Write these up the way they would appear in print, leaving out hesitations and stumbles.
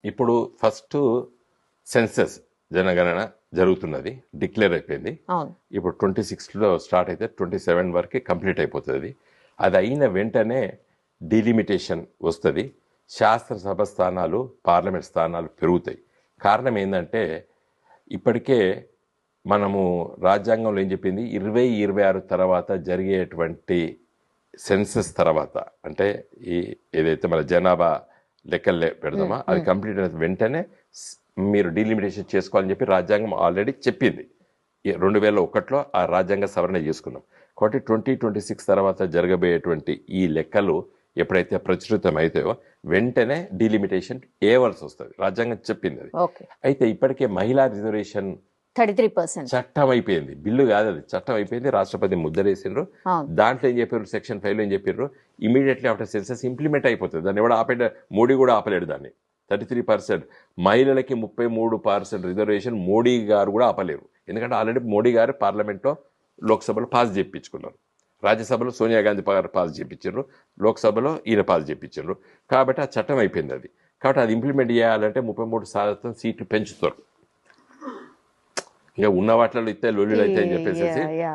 ఇప్పుడు first census జనగణన జరుగుతున్నది, డిక్లేర్ అయిపోయింది. అవును. ఇప్పుడు 26లో స్టార్ట్ అయితే 27 వరకు కంప్లీట్ అయిపోతుంది. అది అయిన వెంటనే డిలిమిటేషన్ వస్తుంది. శాసనసభ స్థానాలు, పార్లమెంట్ స్థానాలు పెరుగుతాయి. కారణం ఏంటంటే ఇప్పటికే మనము రాజ్యాంగంలో ఏం చెప్పింది, 2026 తర్వాత జరిగేటువంటి సెన్సస్ తర్వాత, అంటే ఏదైతే మన జనాభా లెక్కలు పెడదామా అది కంప్లీట్ అయిన వెంటనే మీరు డీలిమిటేషన్ చేసుకోవాలని చెప్పి రాజ్యాంగం ఆల్రెడీ చెప్పింది. 2001లో ఆ రాజ్యాంగ సవరణ చేసుకున్నాం. కాబట్టి 2026 తర్వాత జరగబోయేటువంటి ఈ లెక్కలు ఎప్పుడైతే ప్రచురితం అవుతాయో వెంటనే డీలిమిటేషన్ ఏవలసి వస్తుంది. రాజ్యాంగం చెప్పింది అది. అయితే ఇప్పటికే మహిళా రిజర్వేషన్ 33% చట్టం అయిపోయింది, బిల్లు కాదు అది, చట్టం అయిపోయింది. రాష్ట్రపతి ముద్రేసిండ్రు. దాంట్లో ఏం చెప్పారు, సెక్షన్ 5లో ఏం చెప్పారు, ఇమీడియట్లీ ఆఫ్టర్ సెన్సస్ ఇంప్లిమెంట్ అయిపోతుంది. దాన్ని ఎవడు ఆపేట, మోడీ కూడా ఆపలేడు దాన్ని. 33% మహిళలకి 33% రిజర్వేషన్ మోడీ గారు కూడా ఆపలేరు. ఎందుకంటే ఆల్రెడీ మోడీ గారు పార్లమెంట్లో, లోక్సభలో పాస్ చేయించుకున్నారు. రాజ్యసభలో సోనియా గాంధీ పాస్ చేయించారు, లోక్సభలో ఈయన పాస్ చేయించారు. కాబట్టి ఆ చట్టం అయిపోయింది అది. కాబట్టి అది ఇంప్లిమెంట్ చేయాలంటే 33% సీట్లు పెంచుతారు. ఇక ఉన్న వాటిలో ఇస్తే లొల్లులు అయితే అని చెప్పేసి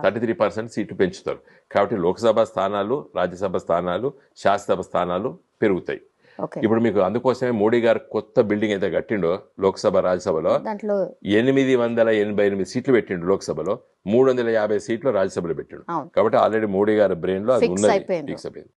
33% సీట్లు పెంచుతారు. కాబట్టి లోక్సభ స్థానాలు, రాజ్యసభ స్థానాలు, శాసనసభ స్థానాలు పెరుగుతాయి. ఇప్పుడు మీకు అందుకోసమే మోడీ గారు కొత్త బిల్డింగ్ అయితే కట్టిండో లోక్సభ, రాజ్యసభలో 888 సీట్లు పెట్టిండు. లోక్సభలో 350 సీట్లు రాజ్యసభలో పెట్టిండు. కాబట్టి ఆల్రెడీ మోడీ గారి బ్రెయిన్ లో అది ఉన్నది, ఫిక్స్ అయిపోయింది.